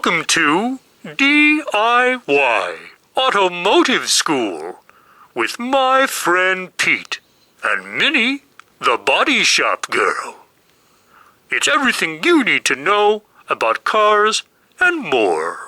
Welcome to D.I.Y. Automotive School with my friend Pete and Minnie, the body shop girl. It's everything you need to know about cars and more.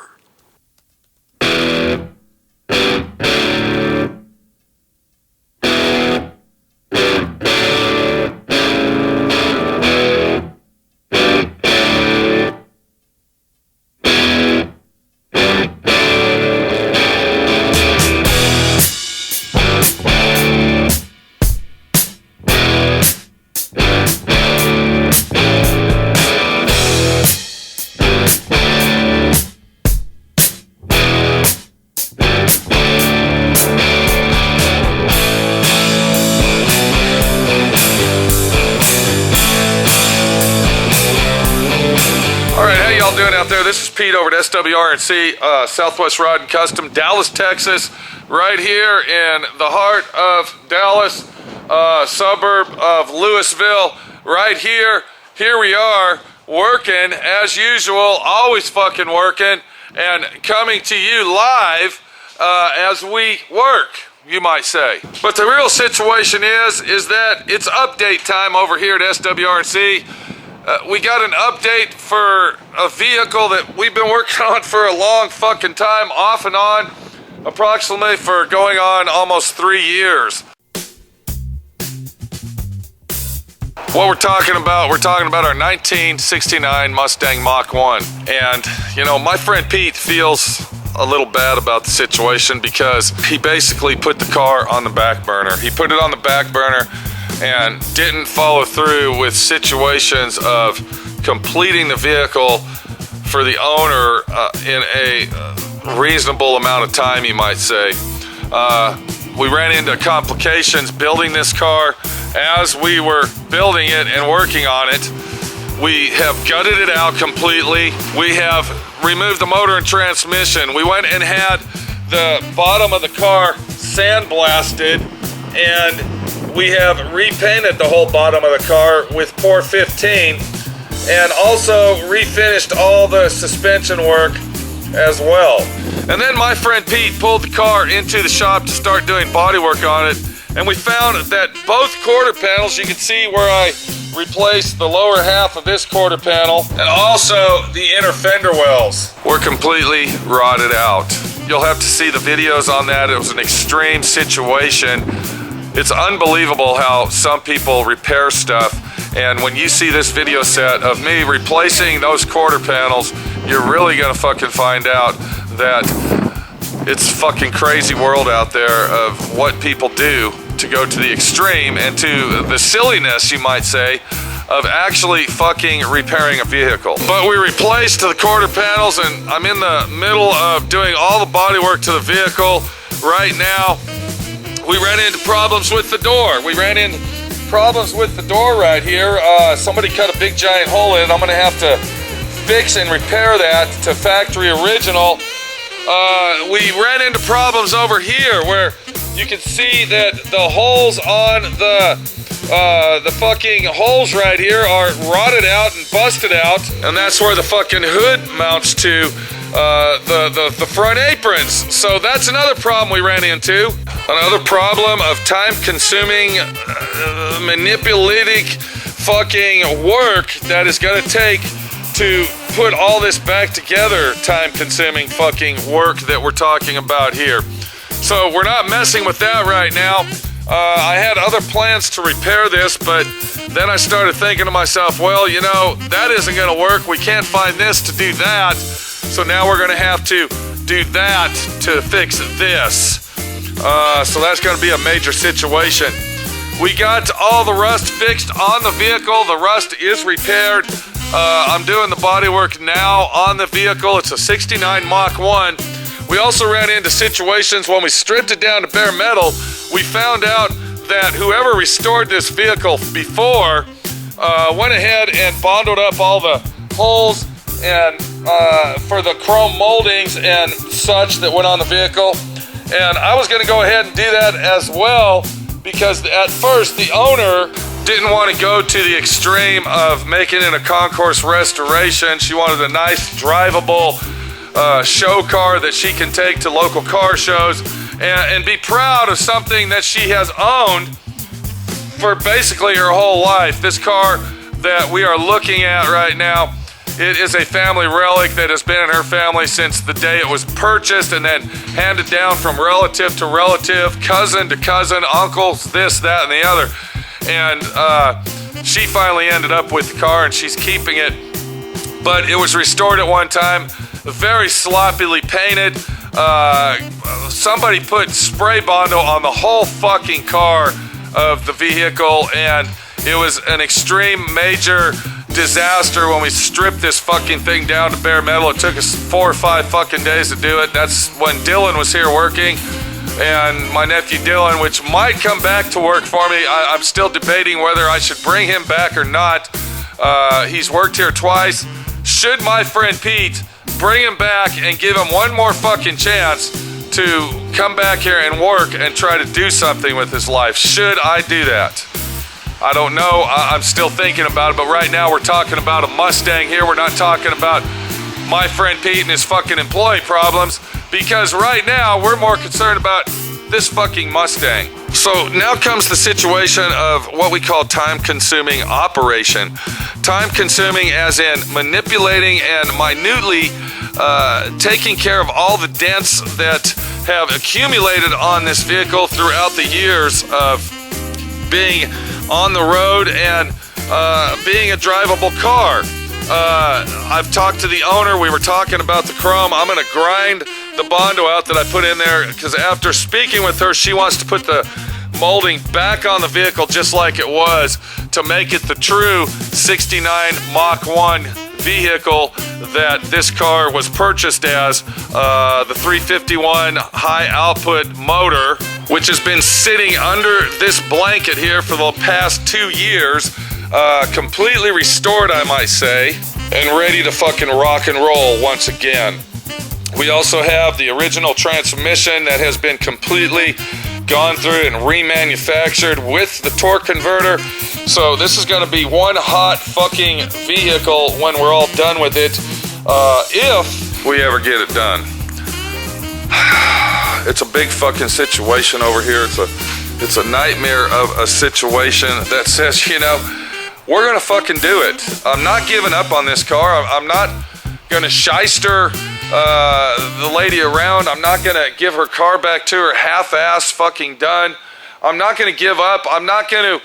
Doing out there? This is Pete over at SWR&C, Southwest Rod and Custom, Dallas, Texas, right here in the heart of Dallas, suburb of Louisville, right here. Here we are, working as usual, always fucking working, and coming to you live as we work, you might say. But the real situation is that it's update time over here at SWR&C. We got an update for a vehicle that we've been working on for a long fucking time, off and on, approximately for going on almost 3 years. What we're talking about our 1969 Mustang Mach 1. And, you know, my friend Pete feels a little bad about the situation because he basically put the car on the back burner. He put it on the back burner and didn't follow through with situations of completing the vehicle for the owner in a reasonable amount of time, you might say. We ran into complications building this car. As we were building it and working on it, we have gutted it out completely. We have removed the motor and transmission. We went and had the bottom of the car sandblasted, and we have repainted the whole bottom of the car with Pour 15 and also refinished all the suspension work as well. And then my friend Pete pulled the car into the shop to start doing body work on it, and we found that both quarter panels, you can see where I replaced the lower half of this quarter panel, and also the inner fender wells were completely rotted out. You'll have to see the videos on that. It was an extreme situation. It's unbelievable how some people repair stuff, and when you see this video set of me replacing those quarter panels, you're really gonna fucking find out that it's a fucking crazy world out there of what people do to go to the extreme and to the silliness, you might say, of actually fucking repairing a vehicle. But we replaced the quarter panels, and I'm in the middle of doing all the body work to the vehicle right now. We ran into problems with the door. Right here. Somebody cut a big giant hole in it. I'm gonna have to fix and repair that to factory original. We ran into problems over here where you can see that the holes on the fucking holes right here are rotted out and busted out, and that's where the fucking hood mounts to the front aprons. So that's another problem we ran into. Another problem of time-consuming, manipulative fucking work that is gonna take to put all this back together. Time-consuming fucking work that we're talking about here. So we're not messing with that right now. I had other plans to repair this, but then I started thinking to myself, well, you know, that isn't gonna work. We can't find this to do that. So now we're gonna have to do that to fix this. So that's gonna be a major situation. We got all the rust fixed on the vehicle. The rust is repaired. I'm doing the body work now on the vehicle. It's a 69 Mach 1. We also ran into situations when we stripped it down to bare metal. We found out that whoever restored this vehicle before went ahead and bonded up all the holes and for the chrome moldings and such that went on the vehicle. And I was going to go ahead and do that as well, because at first the owner didn't want to go to the extreme of making it a concourse restoration. She wanted a nice drivable show car that she can take to local car shows and be proud of something that she has owned for basically her whole life. This car that we are looking at right now, it is a family relic that has been in her family since the day it was purchased and then handed down from relative to relative, cousin to cousin, uncles, this, that, and the other. And she finally ended up with the car and she's keeping it. But it was restored at one time, very sloppily painted. Somebody put spray bondo on the whole fucking car of the vehicle, and it was an extreme major disaster when we stripped this fucking thing down to bare metal. It took us 4 or 5 fucking days to do it. That's when Dylan was here working, and my nephew Dylan, which might come back to work for me. I'm still debating whether I should bring him back or not. He's worked here twice. Should my friend Pete bring him back and give him one more fucking chance to come back here and work and try to do something with his life? Should I do that? I don't know. I'm still thinking about it, but right now we're talking about a Mustang here. We're not talking about my friend Pete and his fucking employee problems, because right now we're more concerned about this fucking Mustang. So now comes the situation of what we call time-consuming operation. Time-consuming as in manipulating and minutely taking care of all the dents that have accumulated on this vehicle throughout the years of being on the road and being a drivable car. I've talked to the owner. We were talking about the chrome. I'm gonna grind the Bondo out that I put in there, because after speaking with her, she wants to put the molding back on the vehicle just like it was to make it the true 69 Mach 1 vehicle that this car was purchased as. The 351 high output motor, which has been sitting under this blanket here for the past 2 years, completely restored, I might say, and ready to fucking rock and roll once again. We also have the original transmission that has been completely gone through and remanufactured with the torque converter. So this is gonna be one hot fucking vehicle when we're all done with it, if we ever get it done. It's a big fucking situation over here. It's a nightmare of a situation that says, you know, we're gonna fucking do it. I'm not giving up on this car. I'm not gonna shyster the lady around. I'm not gonna give her car back to her half-ass fucking done. I'm not gonna give up. I'm not gonna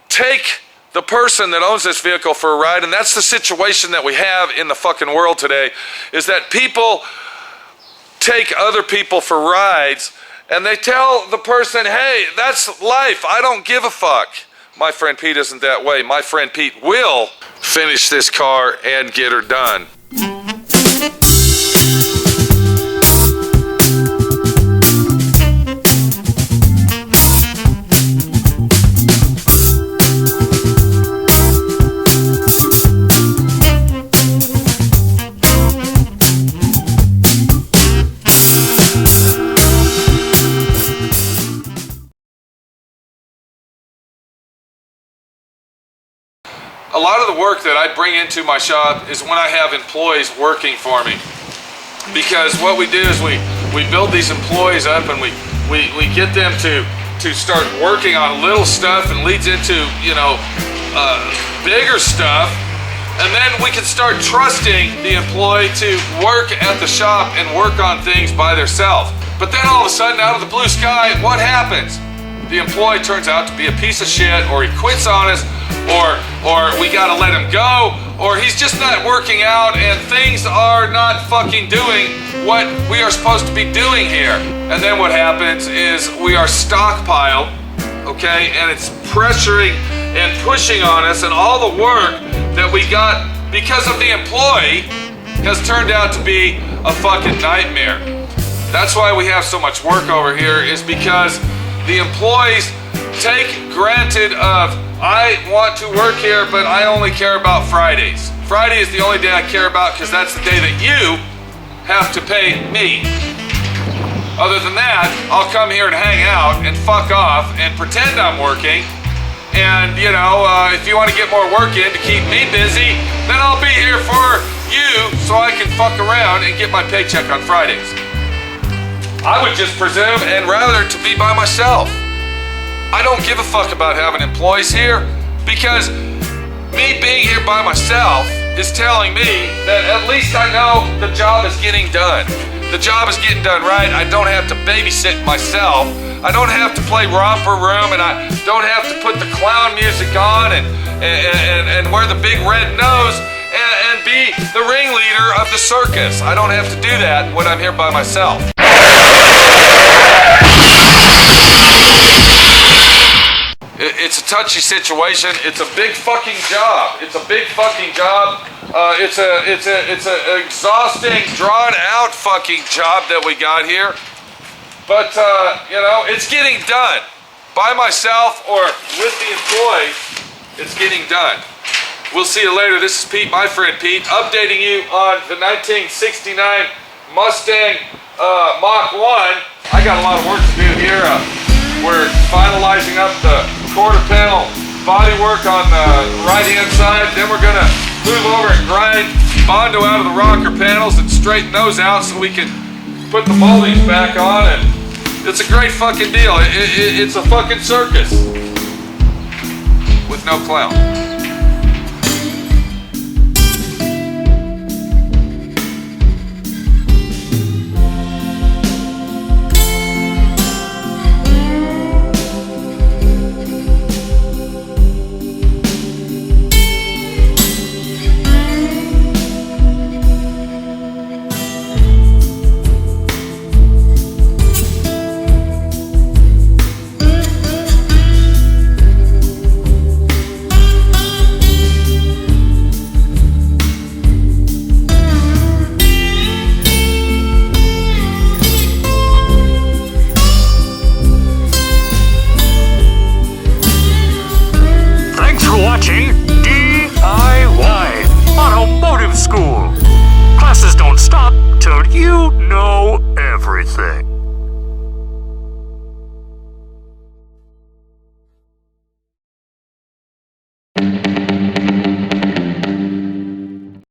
take the person that owns this vehicle for a ride. And that's the situation that we have in the fucking world today, is that people take other people for rides and they tell the person, hey, that's life, I don't give a fuck. My friend Pete isn't that way. My friend Pete will finish this car and get her done. A lot of the work that I bring into my shop is when I have employees working for me. Because what we do is we build these employees up and we get them to start working on little stuff, and leads into, you know, bigger stuff. And then we can start trusting the employee to work at the shop and work on things by themselves. But then all of a sudden, out of the blue sky, what happens? The employee turns out to be a piece of shit, or he quits on us, or we gotta let him go, or he's just not working out and things are not fucking doing what we are supposed to be doing here. And then what happens is we are stockpiled, okay, and it's pressuring and pushing on us, and all the work that we got because of the employee has turned out to be a fucking nightmare. That's why we have so much work over here, is because the employees take granted of, I want to work here, but I only care about Fridays. Friday is the only day I care about because that's the day that you have to pay me. Other than that, I'll come here and hang out and fuck off and pretend I'm working. And, you know, if you want to get more work in to keep me busy, then I'll be here for you so I can fuck around and get my paycheck on Fridays. I would just presume and rather to be by myself. I don't give a fuck about having employees here because me being here by myself is telling me that at least I know the job is getting done. The job is getting done right. I don't have to babysit myself. I don't have to play romper room, and I don't have to put the clown music on and wear the big red nose and be the ringleader of the circus. I don't have to do that when I'm here by myself. It's a touchy situation. It's a big fucking job. It's a big fucking job. It's a exhausting, drawn out fucking job that we got here. But you know, it's getting done. By myself or with the employees, it's getting done. We'll see you later. This is Pete, my friend Pete, updating you on the 1969 Mustang Mach 1. I got a lot of work to do here. We're finalizing up the quarter panel bodywork on the right-hand side. Then we're gonna move over and grind Bondo out of the rocker panels and straighten those out so we can put the moldings back on. And it's a great fucking deal. It's a fucking circus with no clown.